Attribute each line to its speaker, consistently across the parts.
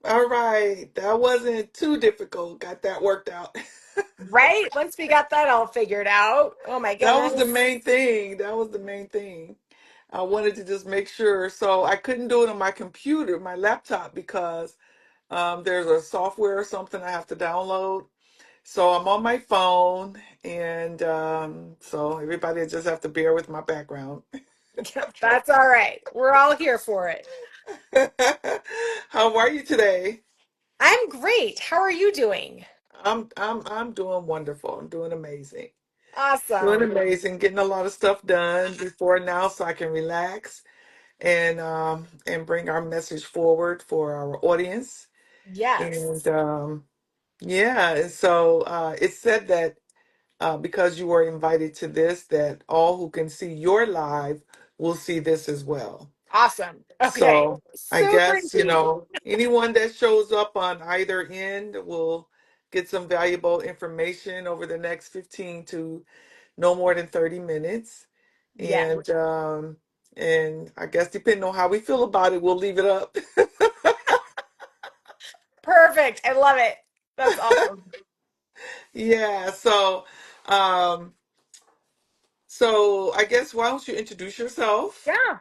Speaker 1: All right. That wasn't too difficult. Got that worked out.
Speaker 2: Right? Once we got that all figured out. Oh my
Speaker 1: That was the
Speaker 2: goodness.
Speaker 1: main thing. That was the main thing. I wanted to just make sure. So I couldn't do it on my computer, my laptop, because there's a software or something I have to download. So I'm on my phone, and so everybody just have to bear with my background.
Speaker 2: That's all right. We're all here for it.
Speaker 1: How are you today?
Speaker 2: I'm great. How are you doing?
Speaker 1: I'm doing wonderful. I'm doing amazing. Doing
Speaker 2: Awesome.
Speaker 1: amazing. Getting a lot of stuff done before now so I can relax and bring our message forward for our audience. And
Speaker 2: Yes.
Speaker 1: yeah, and so it said that because you were invited to this, that all who can see your live will see this as well.
Speaker 2: Awesome. Okay.
Speaker 1: So I
Speaker 2: Super
Speaker 1: guess,
Speaker 2: intriguing.
Speaker 1: anyone that shows up on either end will get some valuable information over the next 15 to no more than 30 minutes.
Speaker 2: Yeah.
Speaker 1: And I guess depending on how we feel about it, we'll leave it up.
Speaker 2: Perfect. I love it. That's awesome.
Speaker 1: Yeah, um so I guess why don't you introduce yourself?
Speaker 2: Yeah.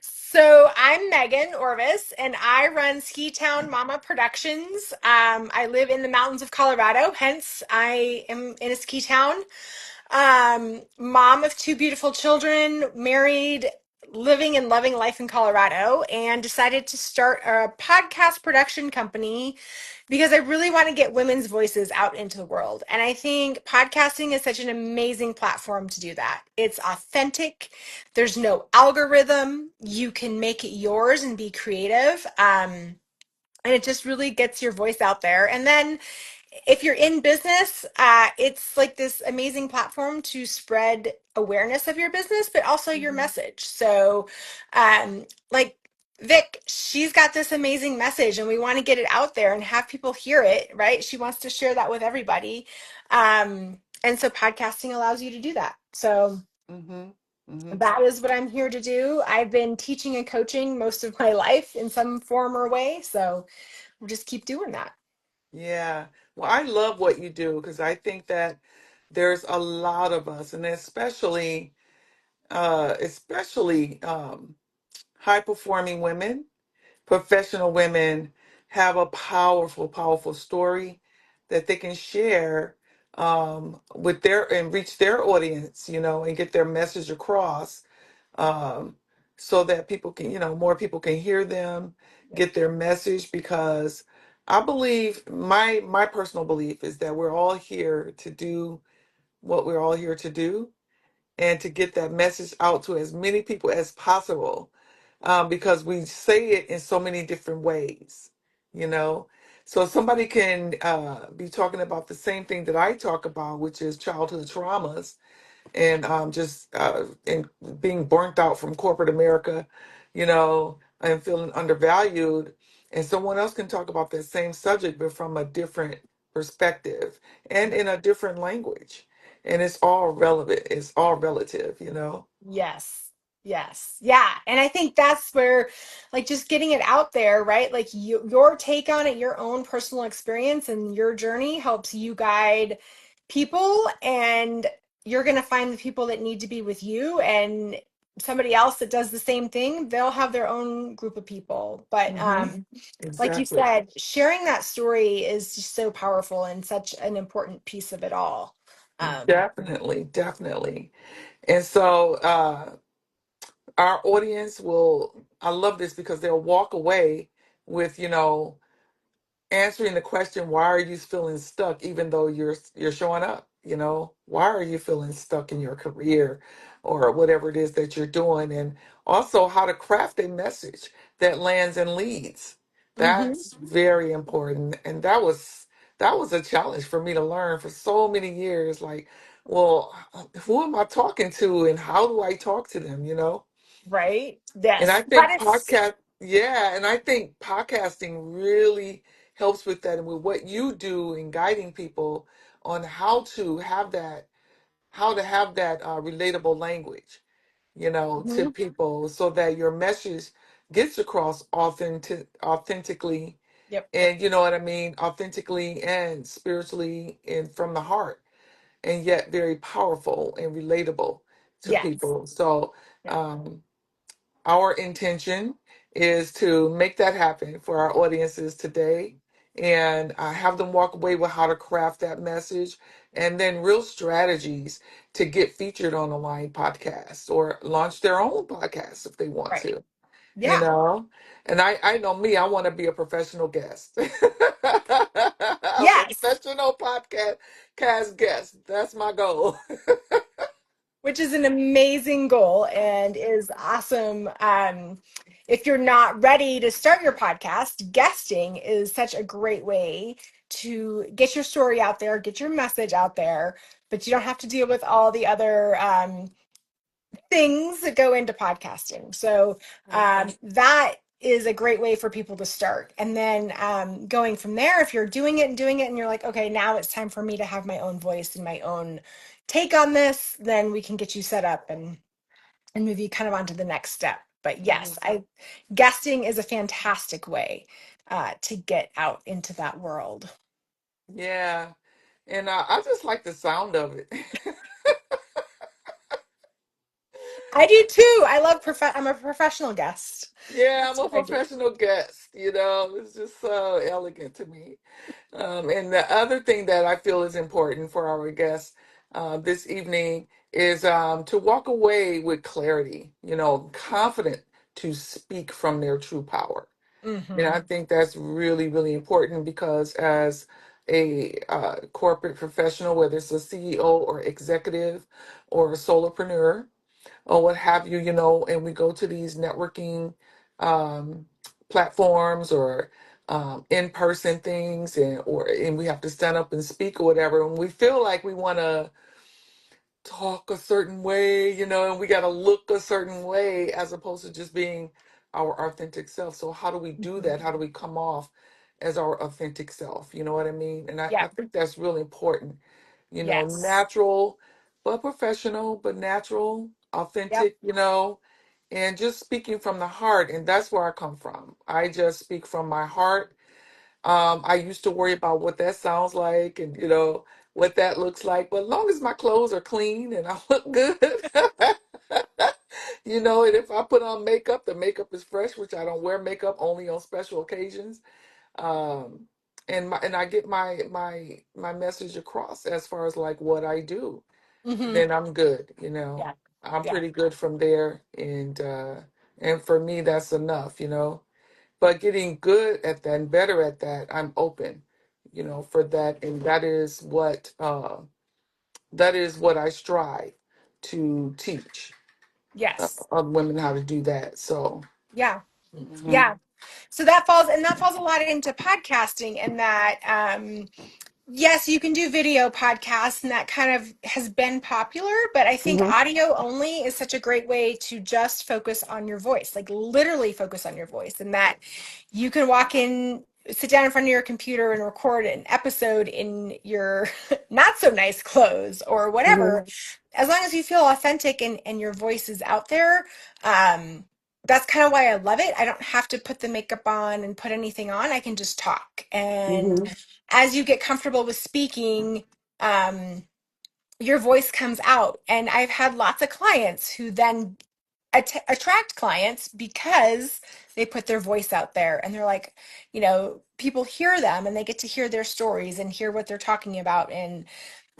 Speaker 2: So I'm Megan Orvis, and I run Ski Town Mama Productions. I live in the mountains of Colorado, hence I am in a ski town. Mom of two beautiful children, married, living and loving life in Colorado, and decided to start a podcast production company because I really want to get women's voices out into the world. And I think podcasting is such an amazing platform to do that. It's authentic, there's no algorithm, you can make it yours and be creative. And it just really gets your voice out there. And then if you're in business, it's like this amazing platform to spread awareness of your business, but also your
Speaker 1: Mhm.
Speaker 2: message. So, like Vic, she's got this amazing message, and we want to get it out there and have people hear it, right? She wants to share that with everybody. And so, podcasting allows you to do that. So,
Speaker 1: Mhm. Mhm.
Speaker 2: that is what I'm here to do. I've been teaching and coaching most of my life in some form or way. So, we'll just keep doing that.
Speaker 1: Yeah. Well, I love what you do because I think that there's a lot of us, and especially high performing women, professional women have a powerful, powerful story that they can share with their and reach their audience, and get their message across, um, so that people can, more people can hear them, get their message. Because I believe my personal belief is that we're all here to do what we're all here to do, and to get that message out to as many people as possible, because we say it in so many different ways, you know. So somebody can be talking about the same thing that I talk about, which is childhood traumas, and just and being burnt out from corporate America, and feeling undervalued. And someone else can talk about that same subject, but from a different perspective and in a different language. And it's all relevant. It's all relative.
Speaker 2: Yes. Yes. Yeah. And I think that's where, like, just getting it out there, right? Like, your take on it, your own personal experience and your journey helps you guide people. And you're going to find the people that need to be with you. And somebody else that does the same thing, they'll have their own group of people. But
Speaker 1: Hmm.
Speaker 2: like you
Speaker 1: Exactly.
Speaker 2: said, sharing that story is just so powerful and such an important piece of it all.
Speaker 1: Definitely, definitely. And so our audience I love this because they'll walk away with, answering the question, why are you feeling stuck even though you're showing up? Why are you feeling stuck in your career or whatever it is that you're doing? And also how to craft a message that lands and leads.
Speaker 2: Mhm.
Speaker 1: That's very important. And that was a challenge for me to learn for so many years. Like, well, who am I talking to and how do I talk to them?
Speaker 2: Right?
Speaker 1: And
Speaker 2: Yes.
Speaker 1: I think yeah, and I think podcasting really helps with that and with what you do in guiding people on how to have that relatable language, to
Speaker 2: Mhm.
Speaker 1: people so that your message gets across authentically,
Speaker 2: Yep.
Speaker 1: and you know what I mean, authentically and spiritually and from the heart, and yet very powerful and relatable to
Speaker 2: Yes.
Speaker 1: people. So,
Speaker 2: Yep.
Speaker 1: um, our intention is to make that happen for our audiences today and have them walk away with how to craft that message and then real strategies to get featured on a line podcast or launch their own podcast if they want
Speaker 2: Right.
Speaker 1: to, you
Speaker 2: Yeah.
Speaker 1: know. And I know me, I want to be a professional guest. A
Speaker 2: Yes.
Speaker 1: professional podcast cast guest. That's my goal.
Speaker 2: Which is an amazing goal and is awesome. If you're not ready to start your podcast, guesting is such a great way to get your story out there, get your message out there, but you don't have to deal with all the other things that go into podcasting. So that is a great way for people to start. And then going from there, if you're doing it and doing it, and you're like, okay, now it's time for me to have my own voice and my own take on this, then we can get you set up and move you kind of on to the next step. But yes,
Speaker 1: Mhm.
Speaker 2: I guesting is a fantastic way to get out into that world.
Speaker 1: Yeah. And I just like the sound of it.
Speaker 2: I do too. I love I'm a professional guest.
Speaker 1: Yeah, I'm
Speaker 2: That's
Speaker 1: a
Speaker 2: what I do.
Speaker 1: professional guest. You know, it's just so elegant to me. And the other thing that I feel is important for our guests this evening is to walk away with clarity, you know, confident to speak from their true power. And
Speaker 2: Hmm.
Speaker 1: I think that's really, really important because as a corporate professional, whether it's a CEO or executive or a solopreneur, or what have you, you know, and we go to these networking um, platforms or in-person things, and we have to stand up and speak or whatever, and we feel like we want to talk a certain way, you know, and we got to look a certain way as opposed to just being our authentic self. So how do we do
Speaker 2: Hmm.
Speaker 1: that? How do we come off as our authentic self? You know what I mean? And I
Speaker 2: Yeah.
Speaker 1: think that's really important, you know,
Speaker 2: Yes.
Speaker 1: natural, but professional, but natural,
Speaker 2: Yep.
Speaker 1: authentic, you know, and just speaking from the heart. And that's where I come from. I just speak from my heart. I used to worry about what that sounds like and, you know, what that looks like. But as long as my clothes are clean and I look good, you know, and if I put on makeup, the makeup is fresh, which I don't wear makeup only on special occasions. Um, and I get my message across as far as like what I do,
Speaker 2: Hmm.
Speaker 1: then I'm good, you know.
Speaker 2: Yeah.
Speaker 1: I'm
Speaker 2: Yeah.
Speaker 1: pretty good from there. And for me that's enough, you know. But getting good at that and better at that, I'm open, you know, for that. And that is what I strive to teach
Speaker 2: Yes.
Speaker 1: other women how to do that. So,
Speaker 2: Yeah.
Speaker 1: mhm,
Speaker 2: Yeah. So that falls a lot into podcasting and that yes, you can do video podcasts, and that kind of has been popular, but I think
Speaker 1: mhm,
Speaker 2: audio only is such a great way to just focus on your voice, like literally focus on your voice, and that you can walk in, sit down in front of your computer and record an episode in your not so nice clothes or
Speaker 1: mhm,
Speaker 2: whatever, as long as you feel authentic and your voice is out there. That's kind of why I love it. I don't have to put the makeup on and put anything on. I can just talk. And
Speaker 1: mhm,
Speaker 2: as you get comfortable with speaking, um, your voice comes out. And I've had lots of clients who then attract clients because they put their voice out there and they're like, people hear them and they get to hear their stories and hear what they're talking about. And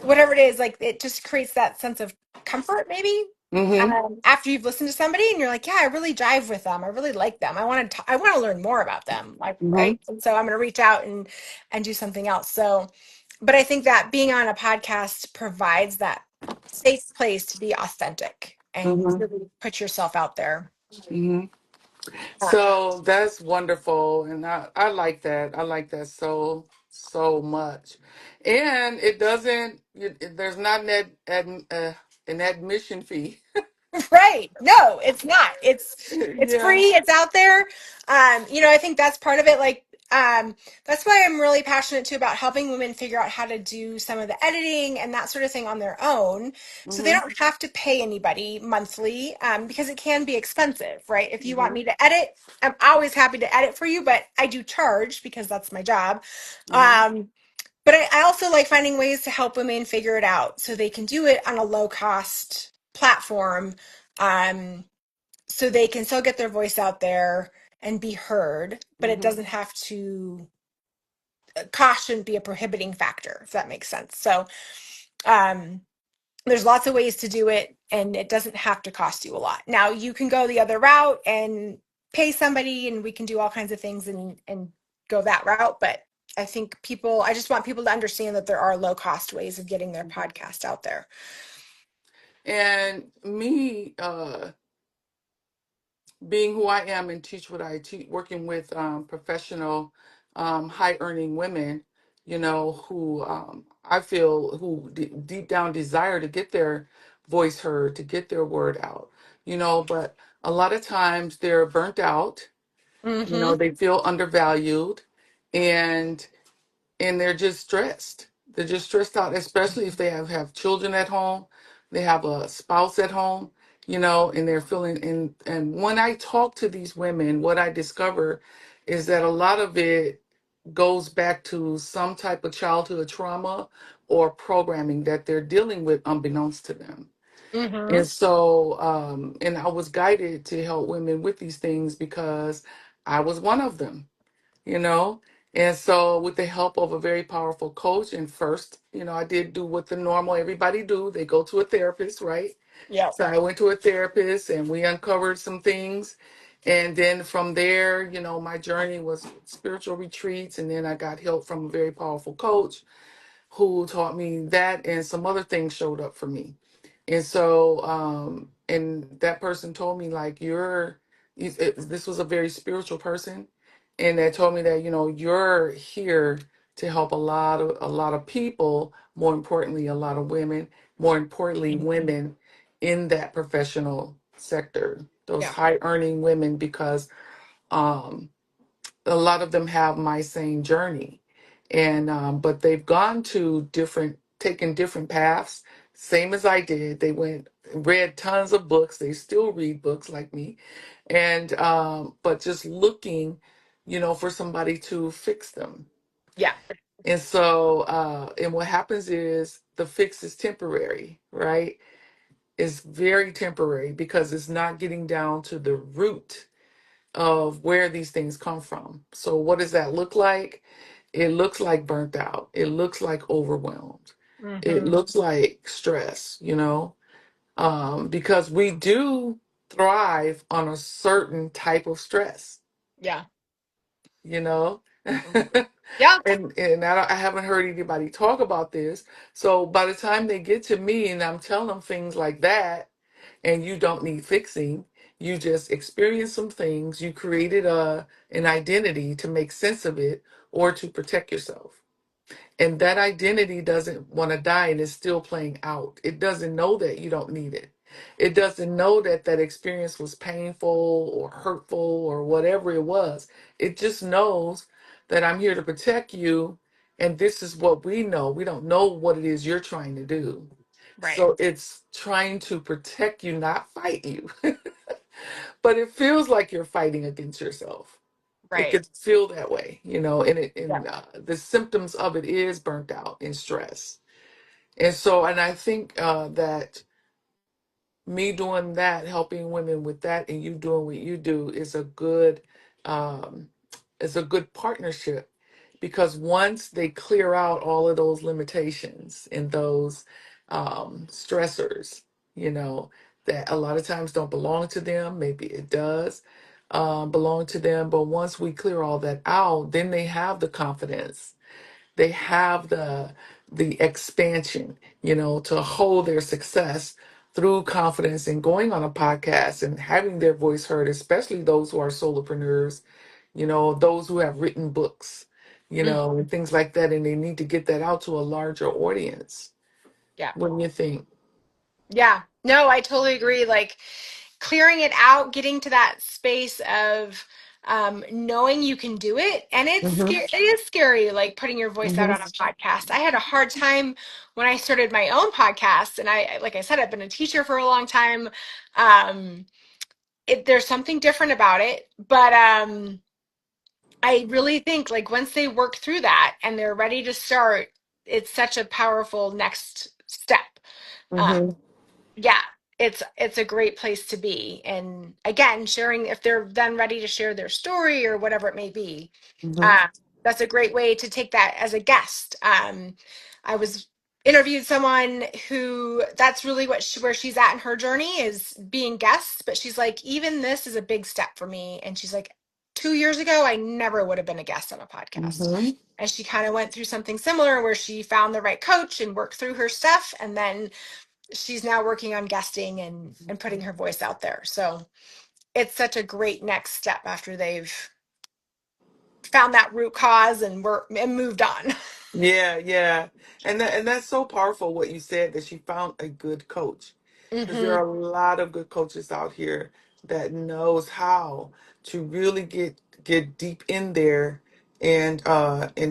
Speaker 2: whatever it is, like it just creates that sense of comfort, maybe.
Speaker 1: mhm,
Speaker 2: After you've listened to somebody and you're like, yeah, I really jive with them. I really like them. I want to learn more about them. Like,
Speaker 1: mhm,
Speaker 2: right. And so I'm going to reach out and do something else. So, but I think that being on a podcast provides that safe place to be authentic and
Speaker 1: mhm,
Speaker 2: really put yourself out there.
Speaker 1: mhm.
Speaker 2: Uh,
Speaker 1: So that's wonderful, and I like that. I like that so so much, and it doesn't. There's not an admission fee.
Speaker 2: Right. No, it's not. It's
Speaker 1: Yeah.
Speaker 2: free. It's out there. I think that's part of it. Like That's why I'm really passionate too about helping women figure out how to do some of the editing and that sort of thing on their own, so they
Speaker 1: Mm-hmm.
Speaker 2: don't have to pay anybody monthly, because it can be expensive, right? If you want
Speaker 1: Mm-hmm.
Speaker 2: me to edit, I'm always happy to edit for you, but I do charge because that's my job.
Speaker 1: Mm-hmm.
Speaker 2: Um, but I also like finding ways to help women figure it out so they can do it on a low cost platform, um, so they can still get their voice out there and be heard, but it
Speaker 1: Mm-hmm.
Speaker 2: doesn't have to, cost shouldn't be a prohibiting factor, if that makes sense. So, um, there's lots of ways to do it, and it doesn't have to cost you a lot. Now, you can go the other route and pay somebody, and we can do all kinds of things and go that route. But I just want people to understand that there are low cost ways of getting their
Speaker 1: Mm-hmm.
Speaker 2: podcast out there.
Speaker 1: And me, being who I am and teach what I teach, working with professional, high earning women, who I feel who deep down desire to get their voice heard, to get their word out, but a lot of times they're burnt out,
Speaker 2: Mm-hmm.
Speaker 1: they feel undervalued, and they're just stressed. They're just stressed out, especially if they have children at home, they have a spouse at home, and they're feeling and when I talk to these women, what I discover is that a lot of it goes back to some type of childhood trauma or programming that they're dealing with unbeknownst to them.
Speaker 2: Mm-hmm.
Speaker 1: And so, and I was guided to help women with these things because I was one of them, you know and so with the help of a very powerful coach, and first, I did do what the normal everybody do, they go to a therapist, right?
Speaker 2: Yeah.
Speaker 1: So I went to a therapist and we uncovered some things, and then from there, my journey was spiritual retreats, and then I got help from a very powerful coach who taught me that, and some other things showed up for me. And so, and that person told me, like, this was a very spiritual person, and that told me that, you're here to help a lot of people, more importantly, a lot of women, more importantly, women in that professional sector, those
Speaker 2: Yeah.
Speaker 1: high earning women, because, um, a lot of them have my same journey, and but they've gone to taken different paths, same as I did. They went read tons of books, they still read books like me, and but just looking, for somebody to fix them.
Speaker 2: Yeah.
Speaker 1: And so, and what happens is the fix is temporary, right? It's very temporary because it's not getting down to the root of where these things come from. So what does that look like? It looks like burnt out. It looks like overwhelmed. It
Speaker 2: Mm-hmm.
Speaker 1: looks like stress, because we do thrive on a certain type of stress,
Speaker 2: Yeah.
Speaker 1: you know.
Speaker 2: Yeah.
Speaker 1: And I haven't heard anybody talk about this. So by the time they get to me and I'm telling them things like that, and you don't need fixing. You just experience some things. You created an identity to make sense of it or to protect yourself. And that identity doesn't want to die and is still playing out. It doesn't know that you don't need it. It doesn't know that that experience was painful or hurtful or whatever it was. It just knows that I'm here to protect you. And this is what we know. We don't know what it is you're trying to do.
Speaker 2: Right.
Speaker 1: So it's trying to protect you, not fight you. But it feels like you're fighting against yourself. It
Speaker 2: Right.
Speaker 1: could feel that way, and
Speaker 2: Yeah.
Speaker 1: the symptoms of it is burnt out and stress. And so, and I think that me doing that, helping women with that, and you doing what you do um, is a good partnership, because once they clear out all of those limitations and those stressors, you know, that a lot of times don't belong to them, maybe it does belong to them, but once we clear all that out, then they have the confidence, they have the expansion, to hold their success through confidence and going on a podcast and having their voice heard, especially those who are solopreneurs, those who have written books,
Speaker 2: Mm.
Speaker 1: and things like that, and they need to get that out to a larger audience.
Speaker 2: Yeah.
Speaker 1: What do you think?
Speaker 2: Yeah. No, I totally agree. Like, clearing it out, getting to that space of, knowing you can do it. And it's
Speaker 1: Hmm.
Speaker 2: scary. It is scary, like putting your voice out
Speaker 1: Hmm.
Speaker 2: on a podcast. I had a hard time when I started my own podcast. And like I said, I've been a teacher for a long time. Um, there's something different about it, but I really think like once they work through that and they're ready to start, it's such a powerful next step. Um,
Speaker 1: Hmm.
Speaker 2: yeah, it's a great place to be. And again, sharing if they're then ready to share their story or whatever it may be,
Speaker 1: Hmm.
Speaker 2: uh, that's a great way to take that as a guest. I was interviewed someone who that's really where she's at in her journey is being guests, but she's like, even this is a big step for me. And she's like, 2 years ago, I never would have been a guest on a podcast.
Speaker 1: Hmm.
Speaker 2: And she kind of went through something similar where she found the right coach and worked through her stuff. And then she's now working on guesting and putting her voice out there. So it's such a great next step after they've found that root cause and moved on.
Speaker 1: Yeah, yeah. And that's so powerful what you said that she found a good coach. Because there
Speaker 2: Hmm.
Speaker 1: are a lot of good coaches out here that knows how to really get deep in there and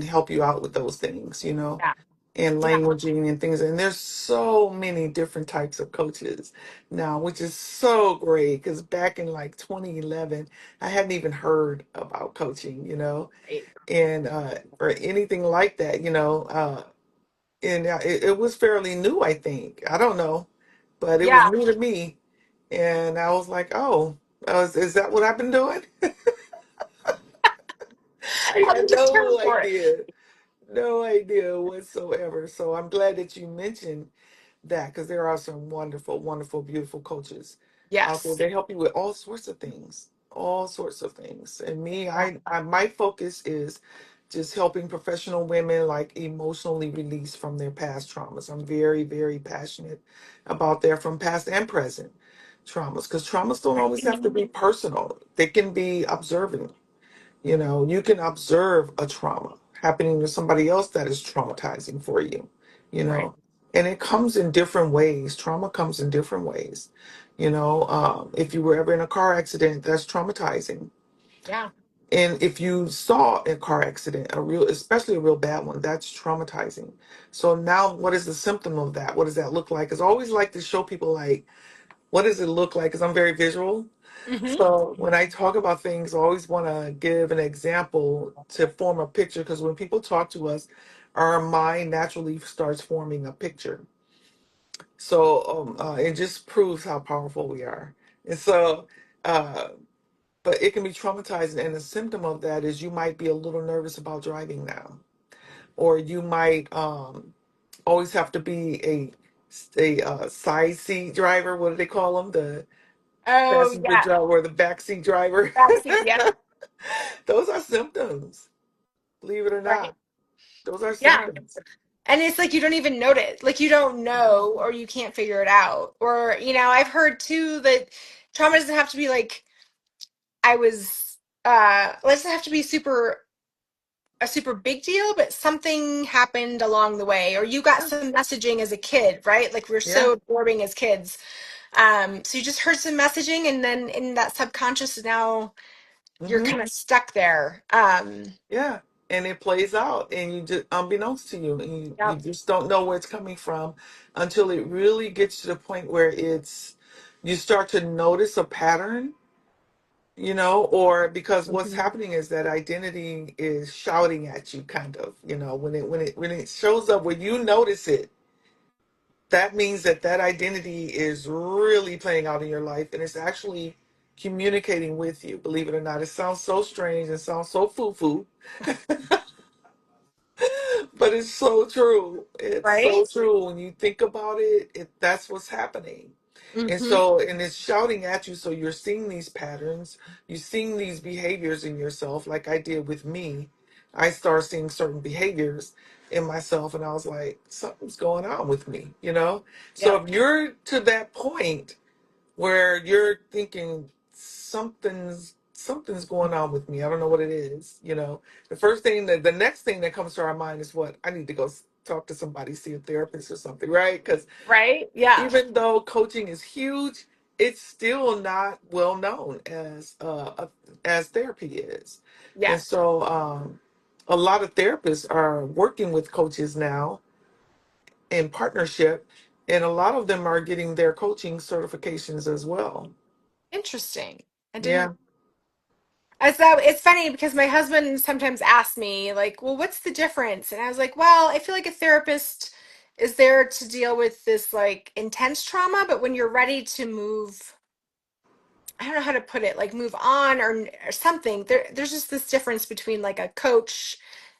Speaker 1: help you out with those things,
Speaker 2: Yeah.
Speaker 1: and
Speaker 2: Yeah.
Speaker 1: languaging and things. And there's so many different types of coaches now, which is so great because back in like 2011, I hadn't even heard about coaching,
Speaker 2: Right.
Speaker 1: and or anything like that, and it was fairly new, I think. I don't know, but it was
Speaker 2: Yeah.
Speaker 1: new to me, and I was like, "Oh, is that what I've been doing?" I
Speaker 2: That
Speaker 1: had
Speaker 2: was a term
Speaker 1: no
Speaker 2: for it.
Speaker 1: idea, no idea whatsoever. So I'm glad that you mentioned that because there are some wonderful, wonderful, beautiful coaches out there.
Speaker 2: Yes.
Speaker 1: They help you with all sorts of things, all sorts of things. And me,
Speaker 2: Yeah.
Speaker 1: my focus is just helping professional women like emotionally release from their past traumas. I'm very, very passionate about their from past and present traumas because traumas don't always
Speaker 2: Right.
Speaker 1: have to be personal. They can be observant. You can observe a trauma happening to somebody else that is traumatizing for you, you
Speaker 2: Right.
Speaker 1: know, and it comes in different ways. Trauma comes in different ways. If you were ever in a car accident, that's traumatizing.
Speaker 2: Yeah.
Speaker 1: And if you saw a car accident, especially a real bad one, that's traumatizing. So now what is the symptom of that? What does that look like? Because I always like to show people like, what does it look like? Because I'm very visual.
Speaker 2: Hmm.
Speaker 1: So when I talk about things, I always want to give an example to form a picture because when people talk to us, our mind naturally starts forming a picture. So it just proves how powerful we are. And so, uh, but it can be traumatizing, and a symptom of that is you might be a little nervous about driving now, or you might always have to be a side seat driver. What do they call them? The
Speaker 2: Oh,
Speaker 1: passenger
Speaker 2: yeah.
Speaker 1: driver or the backseat driver.
Speaker 2: Backseat. Yep.
Speaker 1: Those are symptoms, believe it or
Speaker 2: Right.
Speaker 1: not. Those are
Speaker 2: Yeah.
Speaker 1: symptoms.
Speaker 2: And it's like you don't even notice, like you don't know, or you can't figure it out. Or, I've heard too that trauma doesn't have to be like I was let's have to be a super big deal, but something happened along the way, or you got
Speaker 1: Yeah.
Speaker 2: some messaging as a kid, right? Like we're
Speaker 1: Yeah.
Speaker 2: so absorbing as kids. So you just heard some messaging, and then in that subconscious, now you're
Speaker 1: Hmm.
Speaker 2: kind of stuck there.
Speaker 1: Yeah. And it plays out, and you just, unbeknownst to you, and you
Speaker 2: Yep.
Speaker 1: just don't know where it's coming from until it really gets to the point where you start to notice a pattern, or because what's
Speaker 2: Mhm.
Speaker 1: happening is that identity is shouting at you, kind of, when it shows up, when you notice it, that means that identity is really playing out in your life and it's actually communicating with you, believe it or not. It sounds so strange and sounds so foo-foo, but it's so true. It's
Speaker 2: Right?
Speaker 1: so true. When you think about it, that's what's happening. And
Speaker 2: Hmm.
Speaker 1: so, and it's shouting at you. So you're seeing these patterns, you're seeing these behaviors in yourself, like I did with me. I started seeing certain behaviors in myself, and I was like, something's going on with me. So
Speaker 2: Yep.
Speaker 1: if you're to that point where you're thinking something's going on with me, I don't know what it is. The next thing that comes to our mind is what I need to go talk to somebody, see a therapist or something, right? Because
Speaker 2: Right? Yeah.
Speaker 1: even though coaching is huge, it's still not well known as therapy is.
Speaker 2: Yeah.
Speaker 1: And so a lot of therapists are working with coaches now in partnership, and a lot of them are getting their coaching certifications as well.
Speaker 2: Interesting. I didn't.
Speaker 1: Yeah.
Speaker 2: So it's funny because my husband sometimes asks me, like, well, what's the difference? And I was like, well, I feel like a therapist is there to deal with this like intense trauma, but when you're ready to move, I don't know how to put it, like move on or something, there's just this difference between like a coach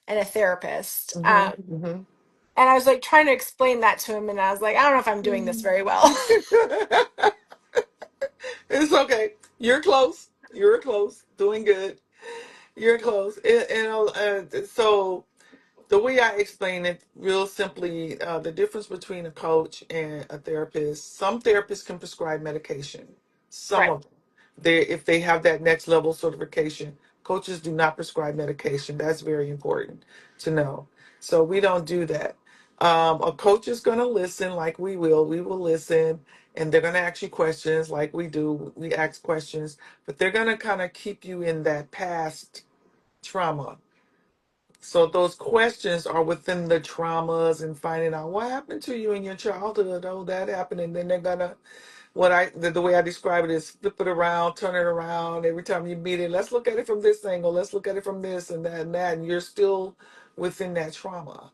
Speaker 2: and a therapist.
Speaker 1: Hmm. Hmm.
Speaker 2: And I was like trying to explain that to him, and I was like, I don't know if I'm doing this very well.
Speaker 1: It's okay. You're close. You're close. Doing good. You're close. So the way I explain it, real simply, the difference between a coach and a therapist. Some therapists can prescribe medication. Some
Speaker 2: Right.
Speaker 1: of them, if they have that next level certification, coaches do not prescribe medication. That's very important to know. So we don't do that. A coach is going to listen, like we will. We will listen, and they're going to ask you questions, like we do. We ask questions, but they're going to kind of keep you in that past trauma. So those questions are within the traumas and finding out what happened to you in your childhood. Oh, that happened, and then they're gonna the way I describe it is flip it around, turn it around every time you meet it. Let's look at it from this angle. Let's look at it from this and that, and you're still within that trauma,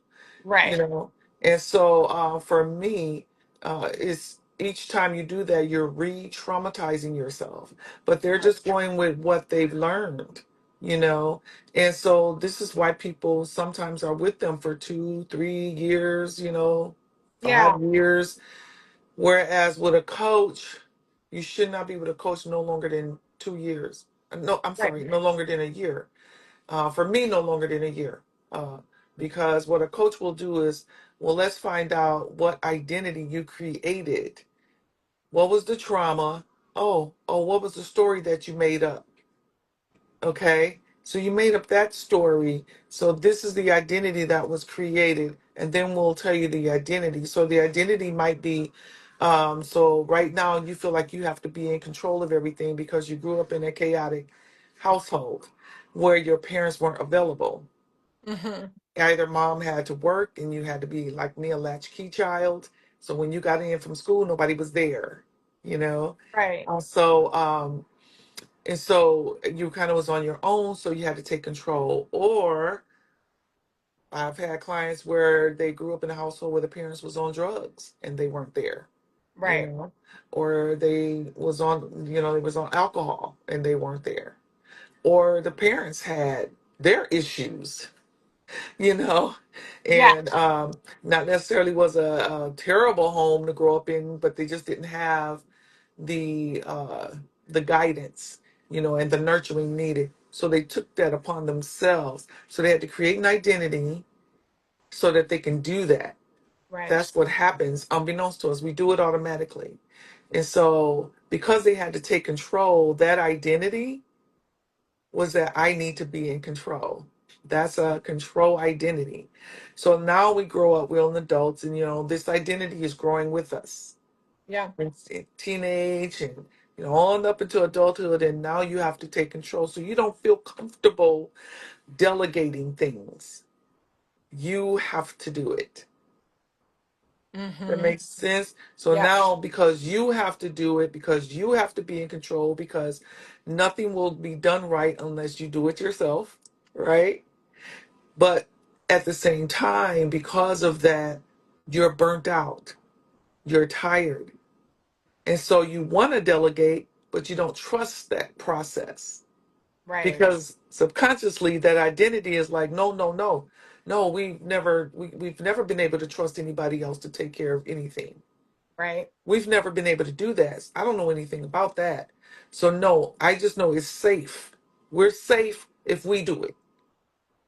Speaker 1: you
Speaker 2: Right.
Speaker 1: know. And so for me, it's each time you do that, you're re-traumatizing yourself. But they're
Speaker 2: Right.
Speaker 1: just going with what they've learned, you know. And so this is why people sometimes are with them for 2, 3 years, 5
Speaker 2: Yeah.
Speaker 1: years. Whereas with a coach, you should not be with a coach no longer than 2 years. No, I'm
Speaker 2: Right.
Speaker 1: sorry, no longer than a year. For me, no longer than a year. Because what a coach will do is, well, let's find out what identity you created. What was the trauma? Oh, what was the story that you made up? Okay. So you made up that story. So this is the identity that was created. And then we'll tell you the identity. So the identity might be, so right now you feel like you have to be in control of everything because you grew up in a chaotic household where your parents weren't available.
Speaker 2: Hmm.
Speaker 1: Either mom had to work and you had to be like me, a latchkey child. So when you got in from school, nobody was there, you know?
Speaker 2: Right.
Speaker 1: Also, and so you kind of was on your own, so you had to take control. Or I've had clients where they grew up in a household where the parents was on drugs and they weren't there, you
Speaker 2: Right.
Speaker 1: know, or they was on alcohol and they weren't there. Or the parents had their issues, you know,
Speaker 2: Yeah.
Speaker 1: and not necessarily was a terrible home to grow up in, but they just didn't have the uh, the guidance, and the nurturing needed. So they took that upon themselves. So they had to create an identity so that they can do that.
Speaker 2: Right.
Speaker 1: That's what happens, unbeknownst to us. We do it automatically. And so because they had to take control, that identity was that I need to be in control. That's a control identity. So now we grow up, we're adults, and this identity is growing with us.
Speaker 2: Yeah.
Speaker 1: In teenage and on up into adulthood, and now you have to take control. So you don't feel comfortable delegating things. You have to do it. That
Speaker 2: Hmm.
Speaker 1: makes sense. So
Speaker 2: Yeah.
Speaker 1: now, because you have to do it, because you have to be in control, because nothing will be done right unless you do it yourself, right? But at the same time, because of that, you're burnt out, you're tired. And so you want to delegate, but you don't trust that process
Speaker 2: Right.
Speaker 1: because subconsciously that identity is like, no, no, no. No, we've never been able to trust anybody else to take care of anything.
Speaker 2: Right.
Speaker 1: We've never been able to do that. I don't know anything about that. So no, I just know it's safe. We're safe if we do it.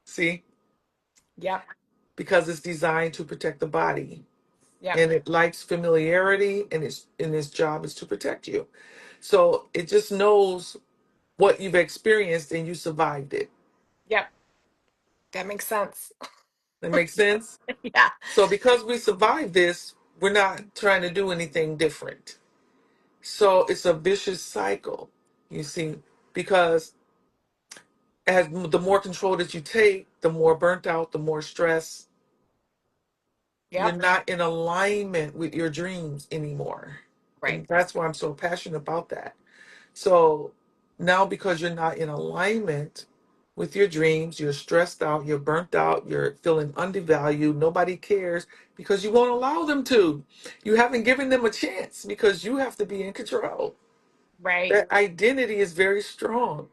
Speaker 1: See?
Speaker 2: Yep.
Speaker 1: Because it's designed to protect the body.
Speaker 2: Yep.
Speaker 1: And it likes familiarity, and its job is to protect you. So it just knows what you've experienced and you survived it.
Speaker 2: Yep. That makes sense.
Speaker 1: That makes sense?
Speaker 2: Yeah.
Speaker 1: So because we survived this, we're not trying to do anything different. So it's a vicious cycle, you see, because as the more control that you take, the more burnt out, the more stress. You're
Speaker 2: Yep.
Speaker 1: not in alignment with your dreams anymore.
Speaker 2: Right.
Speaker 1: And that's why I'm so passionate about that. So now, because you're not in alignment with your dreams, you're stressed out, you're burnt out, you're feeling undervalued, nobody cares because you won't allow them to. You haven't given them a chance because you have to be in control.
Speaker 2: Right.
Speaker 1: That identity is very strong.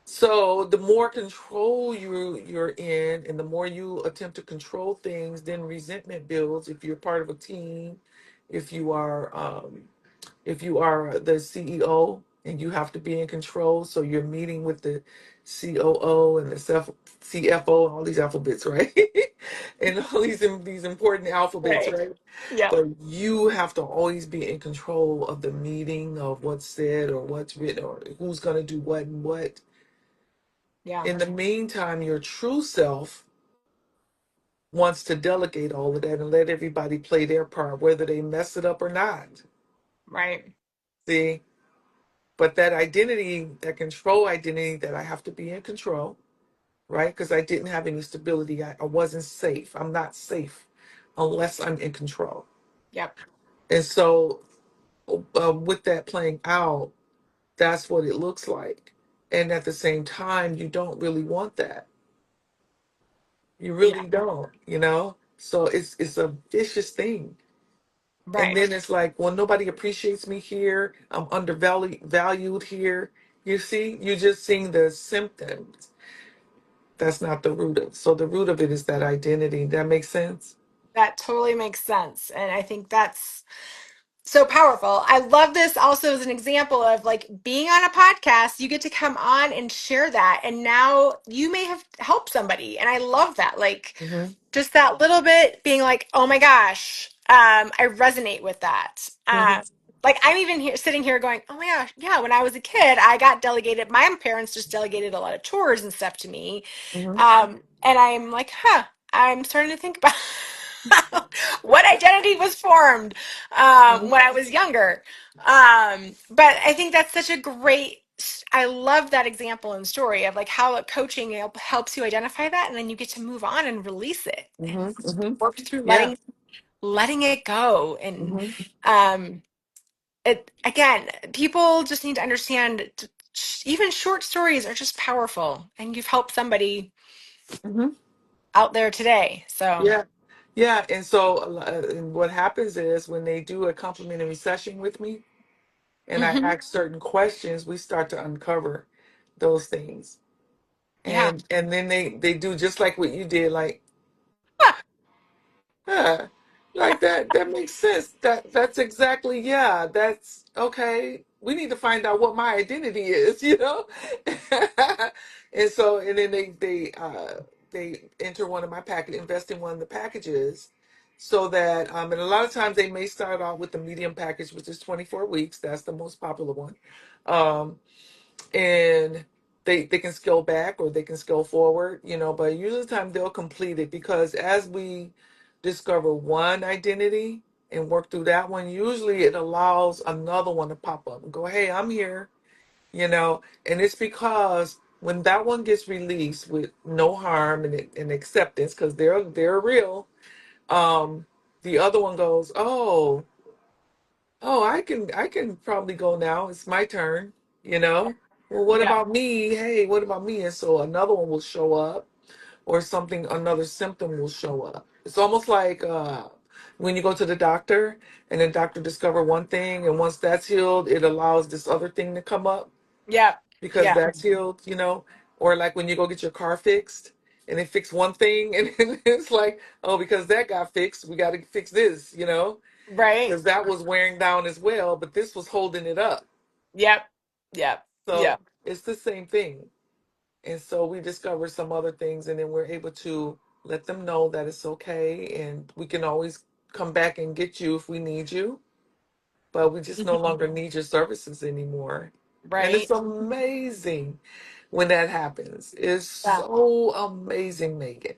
Speaker 1: So the more control you're in and the more you attempt to control things, then resentment builds if you're part of a team, if you are if you are the CEO and you have to be in control, so you're meeting with the COO and the CFO and all these alphabets, right? And all these important alphabets,
Speaker 2: Right.
Speaker 1: right?
Speaker 2: Yep.
Speaker 1: But you have to always be in control of the meeting, of what's said or what's written or who's going to do what and what.
Speaker 2: Yeah.
Speaker 1: In the meantime, your true self wants to delegate all of that and let everybody play their part, whether they mess it up or not.
Speaker 2: Right.
Speaker 1: See? But that identity, that control identity, that I have to be in control, right? Because I didn't have any stability. I wasn't safe. I'm not safe unless I'm in control.
Speaker 2: Yep.
Speaker 1: And so, with that playing out, that's what it looks like. And at the same time, you don't really want that. You
Speaker 2: Yeah.
Speaker 1: really don't, you know? So it's a vicious thing. And
Speaker 2: Right.
Speaker 1: then it's like, well, nobody appreciates me here. I'm undervalued valued here. You see, you're just seeing the symptoms. That's not the root of. So the root of it is that identity. That makes sense.
Speaker 2: That totally makes sense. And I think that's so powerful. I love this also as an example of like being on a podcast, you get to come on and share that. And now you may have helped somebody. And I love that. Like
Speaker 1: Hmm.
Speaker 2: just that little bit being like, oh my gosh, I resonate with that.
Speaker 1: Hmm.
Speaker 2: Like I'm even here sitting here going, oh my gosh, yeah, when I was a kid, I got delegated, my parents just delegated a lot of chores and stuff to me.
Speaker 1: Hmm.
Speaker 2: And I'm like, huh, I'm starting to think about what identity was formed
Speaker 1: Hmm.
Speaker 2: when I was younger. But I think that's such a great. I love that example and story of like how coaching helps you identify that, and then you get to move on and release it and
Speaker 1: Hmm. Hmm.
Speaker 2: work through
Speaker 1: Yeah.
Speaker 2: letting it go. And
Speaker 1: Hmm.
Speaker 2: um, it again, people just need to understand. Even short stories are just powerful, and you've helped somebody
Speaker 1: Hmm.
Speaker 2: out there today. So,
Speaker 1: Yeah. Yeah. And so and what happens is when they do a complimentary session with me and I
Speaker 2: mhm.
Speaker 1: ask certain questions, we start to uncover those things.
Speaker 2: Yeah,
Speaker 1: And then they do just like what you did, like, yeah, like that makes sense. That's exactly, yeah, that's okay. We need to find out what my identity is, you know? And so and then they enter one of my package, invest in one of the packages so that and a lot of times they may start off with the medium package, which is 24 weeks. That's the most popular one. Um and they can scale back or they can scale forward, you know, but usually the time they'll complete it because as we discover one identity and work through that one, usually it allows another one to pop up and go, hey, I'm here, you know. And it's because when that one gets released with no harm and acceptance, because they're real, um, the other one goes, oh, I can probably go now. It's my turn, you know. Well, what
Speaker 2: yeah,
Speaker 1: about me? Hey, what about me? And so another one will show up or something, another symptom will show up. It's almost like when you go to the doctor and the doctor discover one thing and once that's healed, it allows this other thing to come up
Speaker 2: yeah,
Speaker 1: because
Speaker 2: yeah,
Speaker 1: that's healed, you know. Or like when you go get your car fixed and they fix one thing and it's like, oh, because that got fixed, we got to fix this, you know,
Speaker 2: right.
Speaker 1: because that was wearing down as well, but this was holding it up.
Speaker 2: Yep, yep,
Speaker 1: So
Speaker 2: yep.
Speaker 1: it's the same thing. And so we discover some other things, and then we're able to let them know that it's okay, and we can always come back and get you if we need you, but we just no longer need your services anymore. And it's
Speaker 2: Right.
Speaker 1: amazing when that happens. It's
Speaker 2: Yeah.
Speaker 1: so amazing, Megan,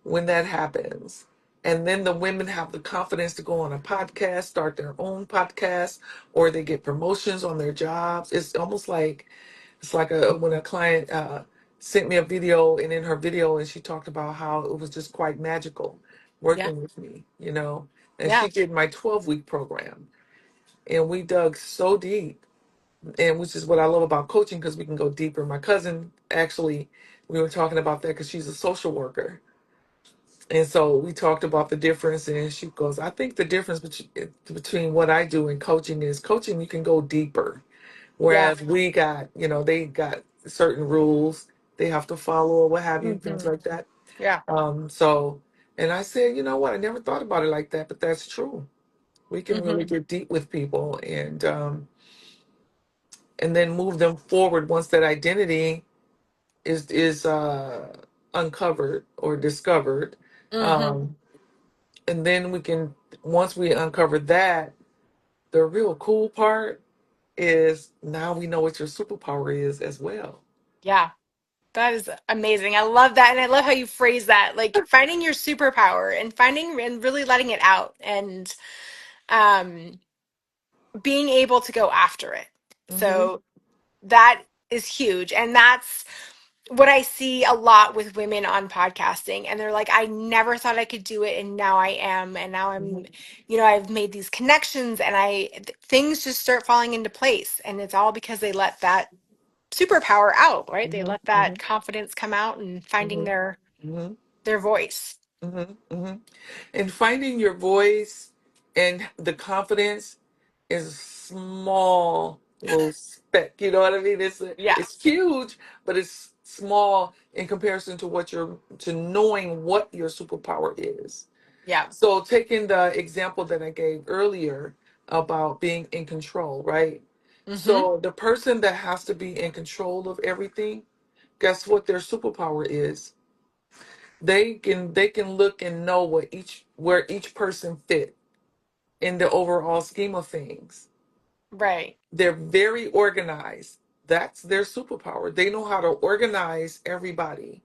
Speaker 1: when that happens. And then the women have the confidence to go on a podcast, start their own podcast, or they get promotions on their jobs. It's almost like it's like when a client sent me a video, and in her video, and she talked about how it was just quite magical
Speaker 2: Yeah.
Speaker 1: working with me, and
Speaker 2: Yeah.
Speaker 1: she did my 12-week program, and we dug so deep, and which is what I love about coaching because we can go deeper. My cousin actually, we were talking about that because she's a social worker, and so we talked about the difference, and she goes, I think the difference between what I do and coaching is coaching, you can go deeper.
Speaker 2: Yeah.
Speaker 1: Whereas we got, they got certain rules they have to follow or what have you, things
Speaker 2: Hmm.
Speaker 1: like that.
Speaker 2: Yeah.
Speaker 1: So, and I said, you know what? I never thought about it like that, but that's true. We can really
Speaker 2: Hmm.
Speaker 1: get deep with people and then move them forward once that identity is uncovered or discovered.
Speaker 2: Hmm.
Speaker 1: Um, and then we can once we uncover that, the real cool part is now we know what your superpower is as well.
Speaker 2: Yeah. That is amazing. I love that. And I love how you phrase that, like finding your superpower and finding and really letting it out and um, being able to go after it.
Speaker 1: Hmm.
Speaker 2: So that is huge. And that's what I see a lot with women on podcasting. And they're like, I never thought I could do it. And now I am. And now I'm,
Speaker 1: Hmm.
Speaker 2: I've made these connections and things just start falling into place. And it's all because they let that superpower out, right? They
Speaker 1: Hmm.
Speaker 2: let that
Speaker 1: Hmm.
Speaker 2: confidence come out and finding
Speaker 1: Hmm.
Speaker 2: their voice.
Speaker 1: hmm hmm And finding your voice and the confidence is a small little speck. You know what I mean?
Speaker 2: Yeah.
Speaker 1: It's huge, but it's small in comparison to to knowing what your superpower is.
Speaker 2: Yeah.
Speaker 1: So taking the example that I gave earlier about being in control, right?
Speaker 2: Mm-hmm.
Speaker 1: So the person that has to be in control of everything, guess what their superpower is? They can look and know where each person fit in the overall scheme of things.
Speaker 2: Right.
Speaker 1: They're very organized. That's their superpower. They know how to organize everybody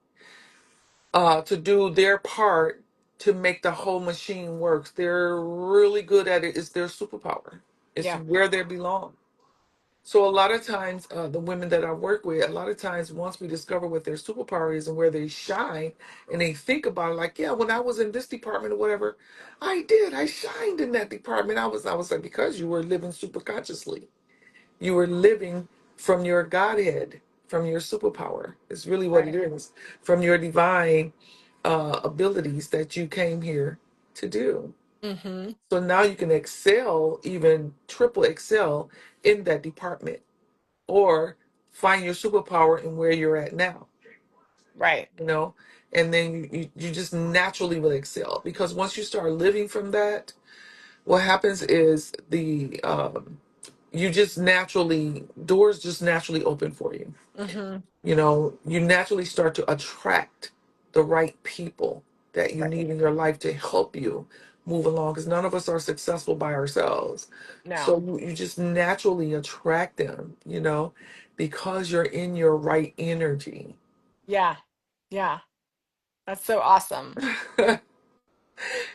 Speaker 1: to do their part to make the whole machine work. They're really good at it. It's their superpower. It's
Speaker 2: Yeah.
Speaker 1: where they belong. So a lot of times, the women that I work with, a lot of times, once we discover what their superpower is and where they shine, and they think about it, like, yeah, when I was in this department or whatever, I shined in that department. I was like, because you were living super consciously, you were living from your Godhead, from your superpower. It's really what it
Speaker 2: Right.
Speaker 1: is, from your divine abilities that you came here to do.
Speaker 2: Mm-hmm.
Speaker 1: So now you can excel, even triple excel in that department or find your superpower in where you're at now,
Speaker 2: Right.
Speaker 1: you know, and then you just naturally will excel because once you start living from that, what happens is the you just naturally doors just naturally open for you.
Speaker 2: Mm-hmm.
Speaker 1: You naturally start to attract the right people that you
Speaker 2: Right.
Speaker 1: need in your life to help you move along because none of us are successful by ourselves.
Speaker 2: No.
Speaker 1: So you just naturally attract them, because you're in your right energy.
Speaker 2: Yeah. Yeah. That's so awesome.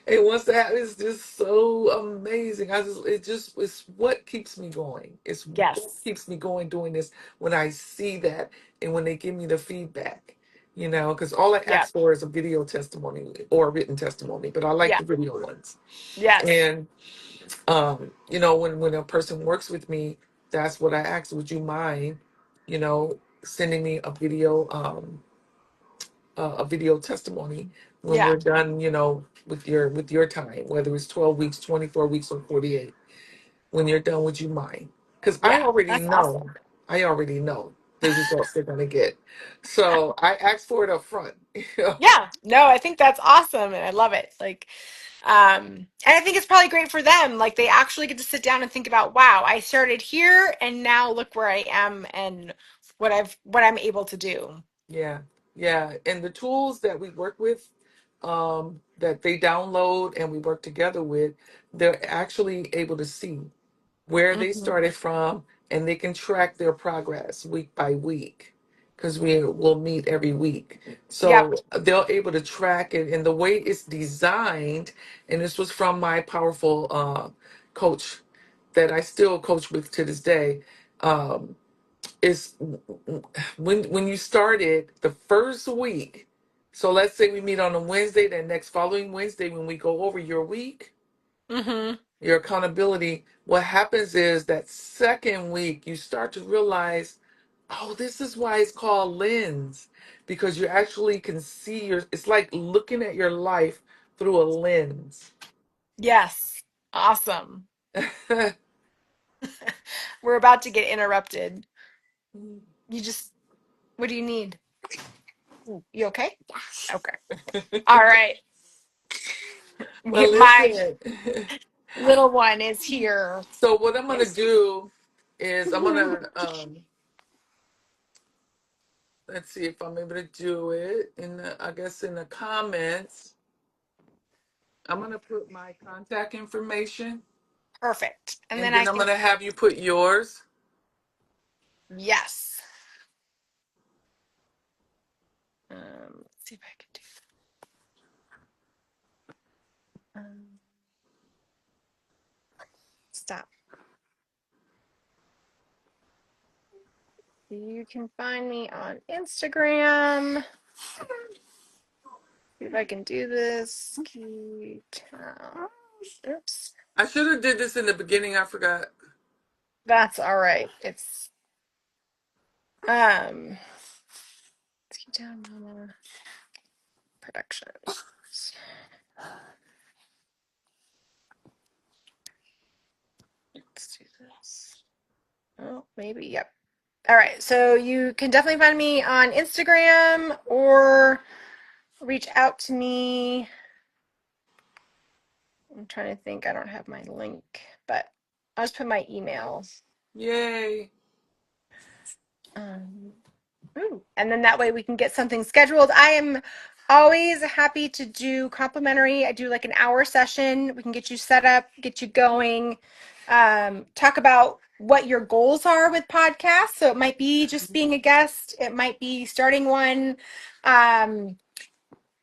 Speaker 1: And once that is just so amazing. It's what keeps me going. It's what
Speaker 2: Yes.
Speaker 1: keeps me going doing this when I see that and when they give me the feedback, because all I
Speaker 2: Yeah.
Speaker 1: ask for is a video testimony or a written testimony, but I like
Speaker 2: Yeah.
Speaker 1: the video ones.
Speaker 2: Yes.
Speaker 1: And when a person works with me, that's what I ask. Would you mind, sending me a video testimony when
Speaker 2: Yeah.
Speaker 1: we're done, with your time, whether it's 12 weeks, 24 weeks, or 48. When you're done, would you mind? Because I
Speaker 2: Yeah.
Speaker 1: already
Speaker 2: That's
Speaker 1: know,
Speaker 2: awesome.
Speaker 1: I already know the results they're gonna get. So I ask for it up front.
Speaker 2: Yeah. No, I think that's awesome and I love it. Like, and I think it's probably great for them. Like they actually get to sit down and think about, wow, I started here and now look where I am and what I'm able to do.
Speaker 1: Yeah, yeah. And the tools that we work with, that they download and we work together with, they're actually able to see where they
Speaker 2: Hmm.
Speaker 1: started from and they can track their progress week by week because we will meet every week.
Speaker 2: Yep.
Speaker 1: So they're able to track it, and the way it's designed, and this was from my powerful coach that I still coach with to this day. Is when you started the first week. So let's say we meet on a Wednesday, then next following Wednesday, when we go over your week,
Speaker 2: Mm-hmm.
Speaker 1: your accountability, what happens is that second week you start to realize, oh, this is why it's called lens, because you actually can see your, it's like looking at your life through a lens.
Speaker 2: Yes. Awesome. We're about to get interrupted. You just, what do you need? You okay? Okay. All right.
Speaker 1: Well,
Speaker 2: My
Speaker 1: listen.
Speaker 2: little one is here.
Speaker 1: So what I'm gonna
Speaker 2: Yes.
Speaker 1: do is I'm gonna let's see if I'm able to do it in the, I guess in the comments. I'm gonna put my contact information,
Speaker 2: Perfect. And
Speaker 1: and
Speaker 2: then I
Speaker 1: then I'm
Speaker 2: can,
Speaker 1: gonna have you put yours.
Speaker 2: yes. Let's see if I can do stop. You can find me on Instagram. See if I can do this. Oops.
Speaker 1: I should have did this in the beginning. I forgot.
Speaker 2: That's all right. It's um Ski Town Mama Productions. Let's do this. Oh, maybe. Yep. All right. So you can definitely find me on Instagram or reach out to me. I'm trying to think. I don't have my link, but I'll just put my email.
Speaker 1: Yay!
Speaker 2: Um, and then that way we can get something scheduled. I am always happy to do complimentary. I do like an hour session. We can get you set up, get you going, talk about what your goals are with podcasts. So it might be just being a guest, it might be starting one. Um,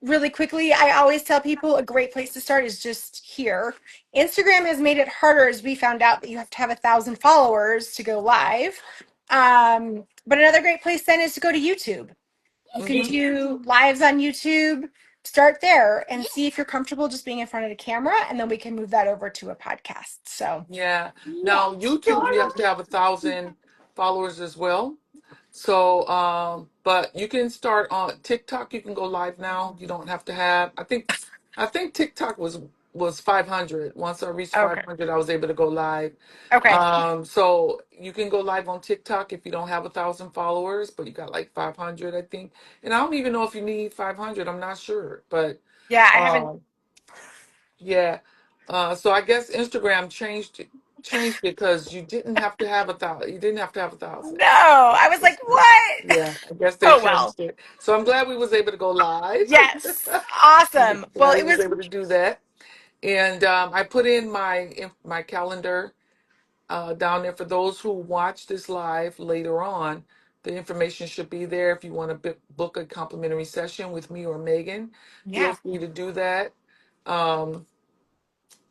Speaker 2: Really quickly, I always tell people a great place to start is just here. Instagram has made it harder as we found out that you have to have 1,000 followers to go live. But another great place then is to go to YouTube. You can
Speaker 1: Hmm.
Speaker 2: do lives on YouTube, start there and see if you're comfortable just being in front of the camera, and then we can move that over to a podcast. So,
Speaker 1: Yeah. Now YouTube, you have to have 1,000 followers as well. So, but you can start on TikTok. You can go live now. You don't have to have. I think TikTok was 500. Once I reached
Speaker 2: okay.
Speaker 1: 500, I was able to go live.
Speaker 2: Okay.
Speaker 1: So you can go live on TikTok if you don't have 1,000 followers, but you got like 500, I think. And I don't even know if you need 500. I'm not sure, but
Speaker 2: Yeah, I haven't.
Speaker 1: um, yeah. So I guess Instagram changed it because you didn't have to have 1,000. You didn't have to have 1,000.
Speaker 2: No, I was like, what?
Speaker 1: Yeah, I guess they
Speaker 2: Oh, well.
Speaker 1: changed it. So I'm glad we was able to go live.
Speaker 2: Yes.
Speaker 1: I'm
Speaker 2: Awesome. Well,
Speaker 1: glad we
Speaker 2: it
Speaker 1: was
Speaker 2: was,
Speaker 1: able to do that. And I put in my calendar down there for those who watch this live later on. The information should be there if you want to book a complimentary session with me or Megan. Feel
Speaker 2: yeah.
Speaker 1: free to do that. Um,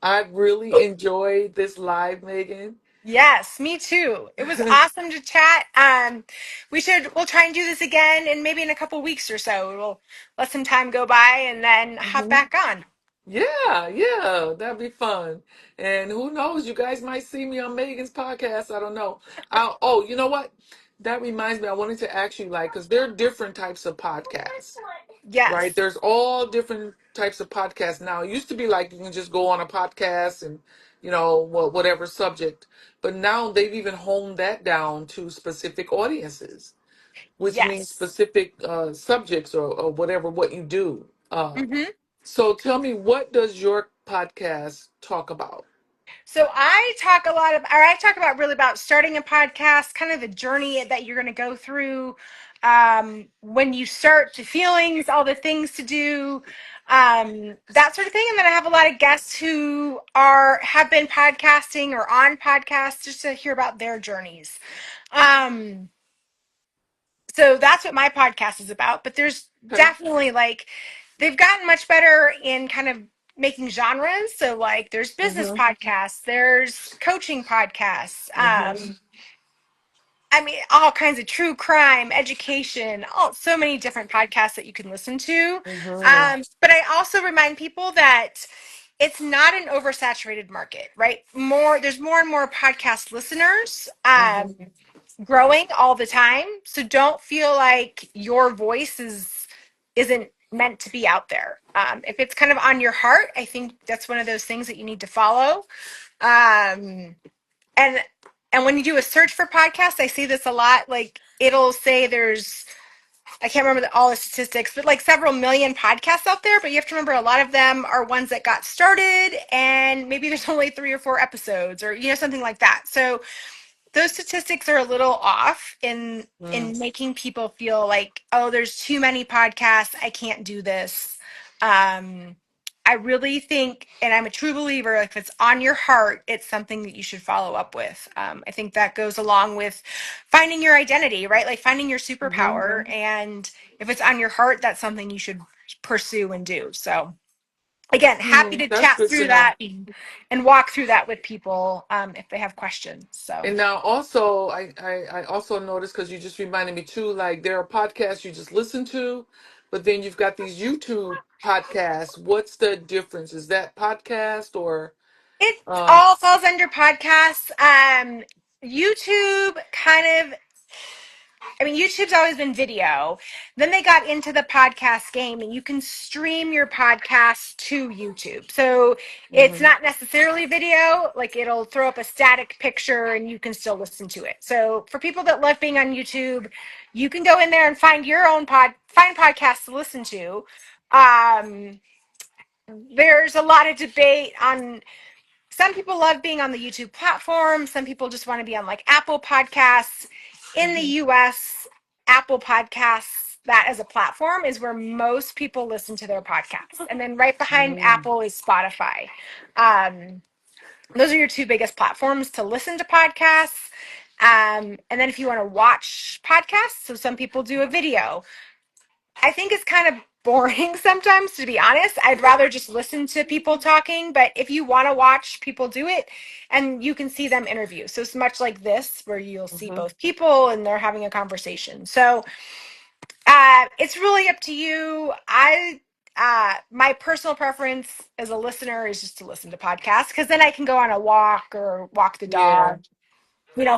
Speaker 1: I really enjoyed this live, Megan.
Speaker 2: Yes, me too. It was awesome to chat. We'll try and do this again and maybe in a couple weeks or so. We'll let some time go by and then hop
Speaker 1: Mhm.
Speaker 2: back on.
Speaker 1: Yeah, yeah, that'd be fun. And who knows, you guys might see me on Megan's podcast. I don't know. Oh, you know what? That reminds me, I wanted to ask you, like, because there are different types of podcasts, right?
Speaker 2: Yes.
Speaker 1: There's all different types of podcasts now. It used to be like you can just go on a podcast and, whatever subject. But now they've even honed that down to specific audiences, which means
Speaker 2: Yes.
Speaker 1: specific subjects or whatever, what you do.
Speaker 2: hmm
Speaker 1: So tell me, what does your podcast talk about?
Speaker 2: So I talk about really about starting a podcast, kind of the journey that you're going to go through when you start, the feelings, all the things to do, that sort of thing. And then I have a lot of guests who have been podcasting or on podcasts just to hear about their journeys. Um, So that's what my podcast is about. But there's
Speaker 1: Okay.
Speaker 2: definitely like they've gotten much better in kind of making genres. So like there's business
Speaker 1: Mm-hmm.
Speaker 2: podcasts, there's coaching podcasts.
Speaker 1: Mm-hmm.
Speaker 2: I mean, all kinds of true crime, education, all so many different podcasts that you can listen to.
Speaker 1: Mm-hmm.
Speaker 2: But I also remind people that it's not an oversaturated market, right? There's more and more podcast listeners.
Speaker 1: Mm-hmm.
Speaker 2: Growing all the time. So don't feel like your voice isn't meant to be out there. If it's kind of on your heart, I think that's one of those things that you need to follow. Um, and and when you do a search for podcasts, I see this a lot. Like it'll say there's I can't remember all the statistics, but like several million podcasts out there. But you have to remember a lot of them are ones that got started, and maybe there's only 3 or 4 episodes, or something like that. So those statistics are a little off in making people feel like, oh, there's too many podcasts, I can't do this. um I really think, and I'm a true believer, like if it's on your heart, it's something that you should follow up with. I think that goes along with finding your identity, right? Like finding your
Speaker 1: Mm-hmm.
Speaker 2: superpower. And if it's on your heart, that's something you should pursue and do. So again, happy
Speaker 1: Mm,
Speaker 2: to
Speaker 1: that's
Speaker 2: chat
Speaker 1: good to
Speaker 2: through
Speaker 1: know.
Speaker 2: that and walk through that with people if they have questions. So
Speaker 1: And now also, I also noticed because you just reminded me too, like there are podcasts you just listen to, but then you've got these YouTube podcasts. What's the difference? Is that podcast or
Speaker 2: it
Speaker 1: um
Speaker 2: all falls under podcasts. YouTube kind of, I mean, YouTube's always been video. Then they got into the podcast game, and you can stream your podcast to YouTube. So it's
Speaker 1: mhm,
Speaker 2: not necessarily video, like it'll throw up a static picture and you can still listen to it. So for people that love being on YouTube, you can go in there and find your own find podcasts to listen to. Um, there's a lot of debate on, some people love being on the YouTube platform. Some people just want to be on like Apple Podcasts. In the
Speaker 1: mhm,
Speaker 2: US, Apple Podcasts, that as a platform is where most people listen to their podcasts. And then right behind
Speaker 1: mm,
Speaker 2: Apple is Spotify. Um, those are your two biggest platforms to listen to podcasts. And then if you want to watch podcasts, so some people do a video. I think it's kind of boring sometimes, to be honest. I'd rather just listen to people talking. But if you want to watch people do it, and you can see them interview. So it's much like this, where you'll see
Speaker 1: mhm.
Speaker 2: both people and they're having a conversation. So it's really up to you. My personal preference as a listener is just to listen to podcasts, because then I can go on a walk or walk the
Speaker 1: Yeah.
Speaker 2: dog,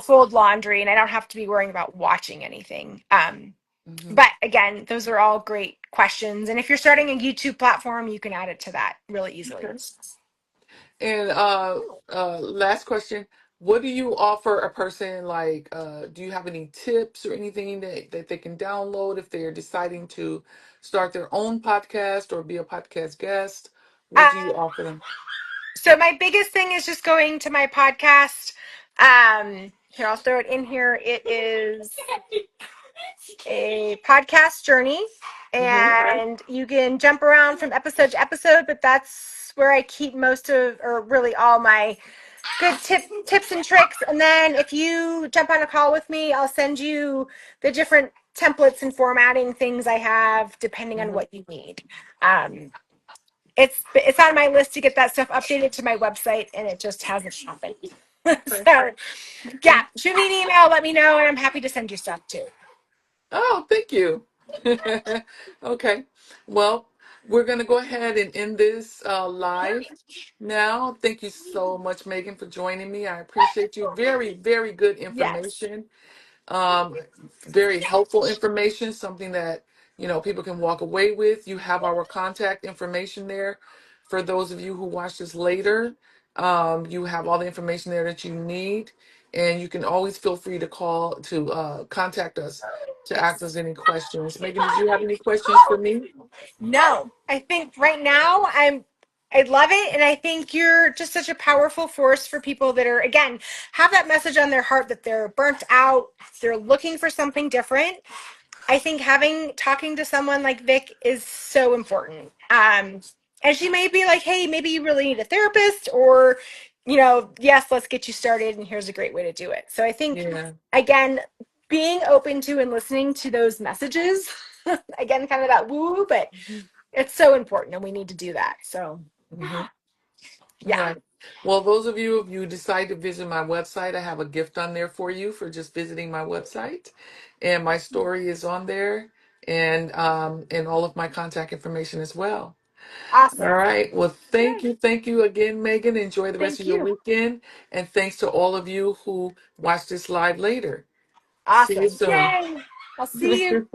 Speaker 2: fold laundry, and I don't have to be worrying about watching anything.
Speaker 1: Mhm.
Speaker 2: But again, those are all great questions. And if you're starting a YouTube platform, you can add it to that really easily.
Speaker 1: Okay. And last question, what do you offer a person like do you have any tips or anything that they can download if they're deciding to start their own podcast or be a podcast guest? What do you
Speaker 2: Um,
Speaker 1: offer them?
Speaker 2: so my biggest thing is just going to my podcast. Here, I'll throw it in here. It is a podcast journey,
Speaker 1: Mm-hmm.
Speaker 2: and you can jump around from episode to episode, but that's where I keep most of, or really all my good tips and tricks. And then if you jump on a call with me, I'll send you the different templates and formatting things I have depending on
Speaker 1: Mm-hmm.
Speaker 2: what you need. Um, it's on my list to get that stuff updated to my website, and it just hasn't happened.
Speaker 1: Okay.
Speaker 2: So yeah,
Speaker 1: Okay.
Speaker 2: shoot me an email, let me know, and I'm happy to send you stuff too.
Speaker 1: Oh, thank you. Okay. Well, we're going to go ahead and end this live now. Thank you so much, Megan, for joining me. I appreciate you. Very, very good
Speaker 2: Yes.
Speaker 1: information. um, Very helpful information, something that people can walk away with. You have our contact information there for those of you who watch this later. You have all the information there that you need, and you can always feel free to call to contact us to ask us any questions. Megan, did you have any questions for me?
Speaker 2: No, I think right now I love it, and I think you're just such a powerful force for people that are, again, have that message on their heart that they're burnt out, they're looking for something different. I think talking to someone like Vic is so important. And she may be like, hey, maybe you really need a therapist, or, yes, let's get you started, and here's a great way to do it. So I think,
Speaker 1: Yeah.
Speaker 2: again, being open to and listening to those messages. Again, kind of that woo woo, but it's so important and we need to do that. So,
Speaker 1: Mhm.
Speaker 2: yeah.
Speaker 1: Right. Well, those of you, if you decide to visit my website, I have a gift on there for you for just visiting my website. And my story is on there and all of my contact information as well. All
Speaker 2: Awesome.
Speaker 1: right. Well,
Speaker 2: Good.
Speaker 1: thank you again, Megan. Enjoy the rest
Speaker 2: Thank
Speaker 1: of your
Speaker 2: you.
Speaker 1: weekend. And thanks to all of you who watch this live later. See you
Speaker 2: Awesome.
Speaker 1: soon.
Speaker 2: Yay. I'll see you.